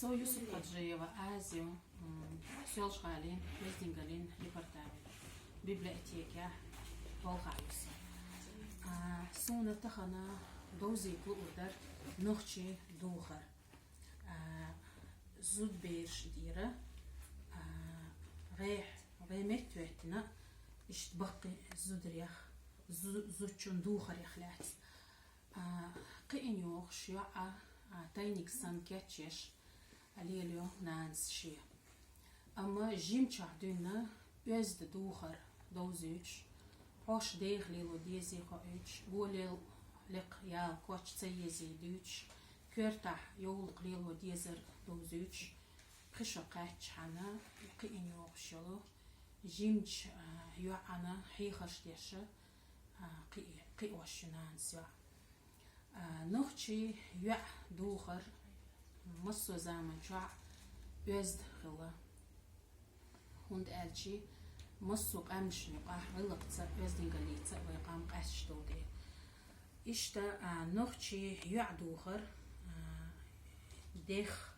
سو يوسف قدرية آزيو سيلش غالين ويزدنغالين ديبارتامنت بيبليوتيكا بولغايوس سونا تخنا دوزي كوردر نوخشي دوخر زود بيرش ديرة غيح غيمت وقتنا إشت بقي زود ريخ زود شون دوخر يخلات قين يوخ شيوعة تاينيك سان كاتشيش اليليو نانس شي أما جيم تشعدونا يزد دوخر دوزيش هوش ديخلي لو ديزي خوش بوليل لق يال كوتش تسيزي دوش كيرتاح يول قليل وديزر دوزيش خشو قاتش حنا قين يوخ شلو جيمش يوعنا حيخش ديشة قي وشنان سوا نوخشي يوع دوخر مصو زامن شوع يزد خلا هند ألشي مصو قامش نقاح غلقت يزدين قليت ويقام قاش دودي إشتا نوخشي يوع دوخر ديخ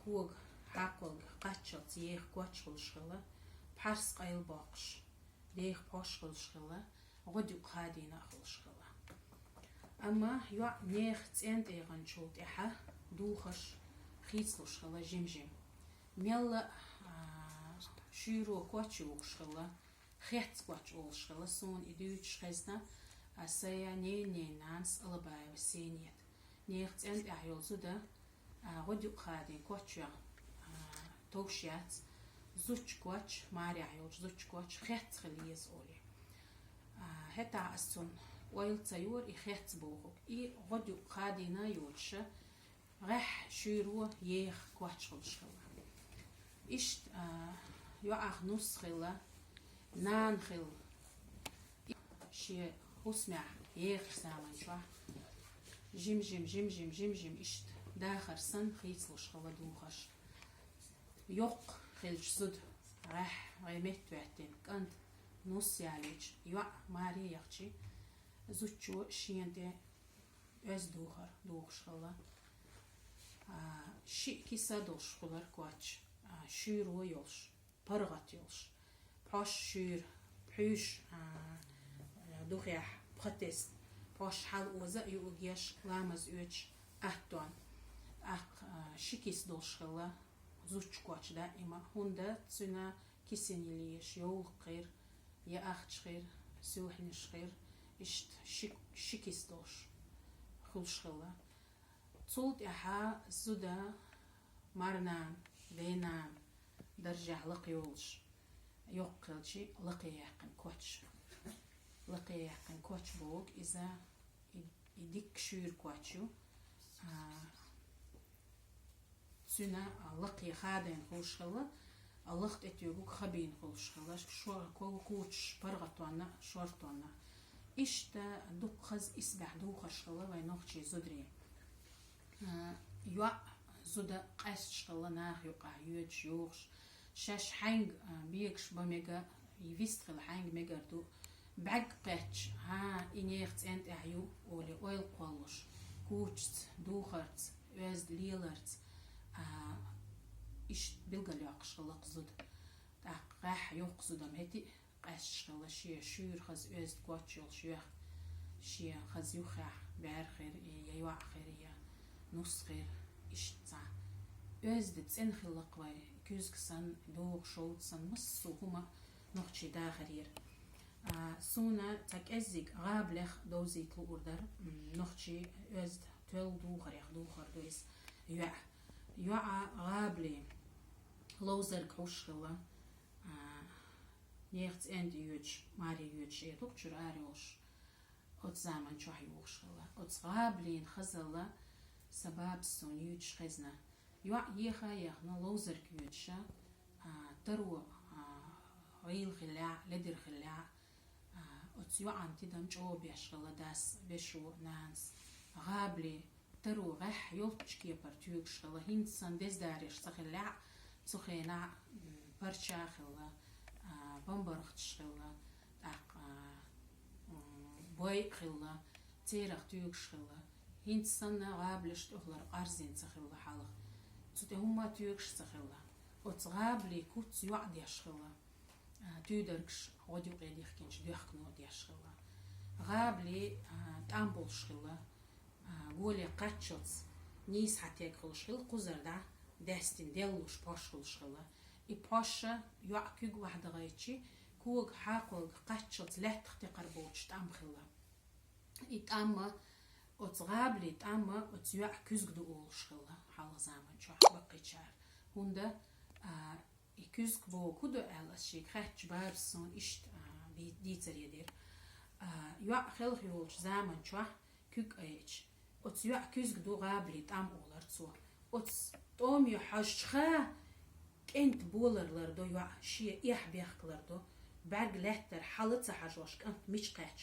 كوغ حاقوغ قاتشل تيخ كواتشل شغلة بحرس قايل باقش ديخ باشغل شغلة غدو قادي ناخل شغلة أما يوع نيخ تسنت إيغان شولت إحا دوخش خيصلو شغلة جيم ميلا شيرو كواتشو شغلة خيط كواتشو شغلة سون إدوش خيزنا أسايا ني نانس ألباي وسينيت نيخ تسنت إحيول زودا غدو قادي كواتشو توشيات زوج كواتش ماري عيوش زوج كواتش خيط خليز أولي هتا أسون ويل تيور إخيط بوغوك إي غدو قادينا يوش غح شيرو يخ كواتش خلشخلا إشت يوعخ نص خلا نان خل شي خسمع يخ سامن شوا جيم إشت داخر سن خيط لشخلا دوخش يوق خلش زد راح غيمت وعتين كنت نص ياليج يوع ماري يخشي زوجو شينتي از دوخر دوخ شغلا شي كيسا دوش خلر كواتش شيرو يولش برغت يولش باش شير بحوش دوخيح بختست باش حال وزا يوغيش لامز يوش أهتوان شيكيس دوش خلا زوج كواتش دائما هوندا تسونا كيسينيليش يول خير يا أخت خير سوحنش خير إشت شيكيس دوش خلش خلا تصولت إحا زودا مارنان بينان درجة لقيولش يوقلشي لقياقن كواتش لقياقن كواتش بوغ إذا يديك شير كواتشو سنة لقي خادين خلش خلا اللقت اتيوغوك خبين خلش خلا شو كوتش برغتوانا شورتوانا إشتا دوك خز إسبح دوخش خلا وينوخشي زدري يوع زودا قاس شغلا ناخ يوقع يوتش يوخش شاش حنج بيكش بميجا يفيستخل حنج ميجردو بعق قاتش إنيخت أنت أحيو أولي أويل قولش كوتشت دوخرت ويز ليلرت إش بلغل يقش خلق زود قاح يوق زودم هتي قاس شغلا شيا شور خز ويز كواتشول شيخ شيا خز يوخح بعر خير يوع خير يا نص خير إشتع أزدت سن خلق واي كوزك سن دوغ شوت سن مصو هما نخشي داخرير سونا تك أزيك غابلخ دوزي كلوردر نخشي أزد تول دوغر يخ دوغر دويس يوع غابلي لوزر كوش خلا نيخت اند يوج ماري يوج يدوك جر آريوش أت زمان شو حيوش خلا أت غابلين خزلا سباب سون يوج خزنا يوع يخا يخنا لوزر كيوتشا ترو غيل خلاع لدر خلاع أتيوع عن تدم جو بيشغل داس بشو نانس غابلي ترو غح يلتش كي برتيوك شغل هينسان دز داريش سخلاع سخينا برشا خلا بمبرخت شغل بوي خلا تيرخ تيوك شغل Hintsanna gablist ohlar arzin sakhilla halq. Tute humma tüyks sakhilla. Ots gabli kuts yuad yashkhilla. Tüderks godi qedikhinch dukhno yashkhilla. Gabli tambul shkhilla. Gole qachots nis hatek khulshkhil quzarda destin delush posh khulshkhilla. I posha yuakug wahdagaychi kug haqog qachots lehti qarboch tamkhilla. It amma ots gabli amma ots yuakuzgdu olshkhilla halq zaman chah baqichar. Hunda ikuzg bo kudo elas shik khatch babson ist bi ditzer yuak khelg yolch zaman chah kug age. Ots yuakuzgdu gabli am olartso. Ots tom yu hashkha kent bolarlar do yu şiye ihbiyaklar do berg letter halıtsa hajwaş kant miçqaç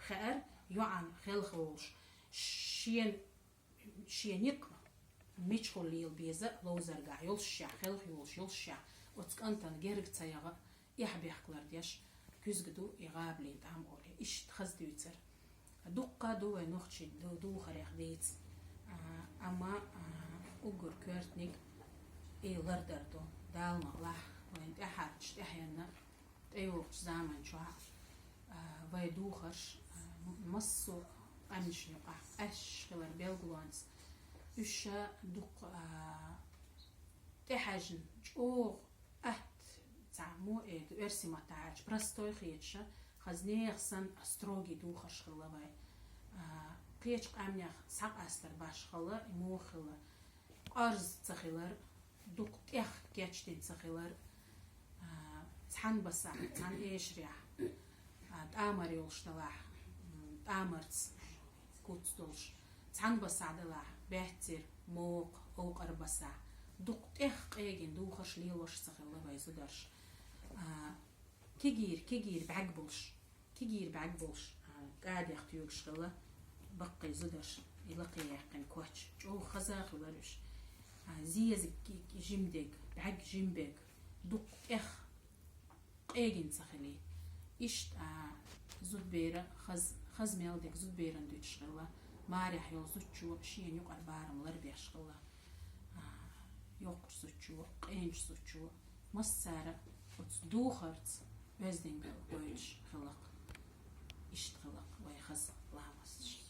xer yu an xelxolş şiyenik miçxol yıl beze lozerga yol şa xelxolş yol şa otskantan gergtsayaga ihbiyaklar diyaş küzgdu igabli tam ore iş xazdütser duqqa do ve noxçi do xaraq deyts ama ugur körtnik لردردو دالنا الله وين أحد أحيانا أيوة زمان شو ويدوخش مصو أمش يقع أشغل بيلغلانس إيش دوق تحجن جو تعمو إرسي ما تعج برستوي خيتش خزنيخ سن أستروجي دوخش خلا باي قيتش قامنيخ ساق أستر باش خلا مو خلا أرز تخيلر دوق تيخ كيتشتين سخيلر تحن بسا تحن إيشريع تآمر يولشتلاح تآمرتس كوتستولش تحن بسا دلاح بيهتر موق أوق أربسا دوق تيخ قيجين دوخش ليلوش سخيلر بايزو درش كيجير بعقبولش قاعد يختيوش خلا بقي زدرش يلقي يحقن كوتش جو خزاخ ولرش زيزك جيمدك بعق جيمبك دوق إخ قيجين سخلي إشت زود بيرة خز ميلدك زود بيرة ندوش شغلة ماريح يو زود شو شين يقر بارم لربيع شغلة يقر زود شو قينش زود شو مسارة وتصدوخرت وزدين بيل قويش خلق إشت خلق ويخز لامس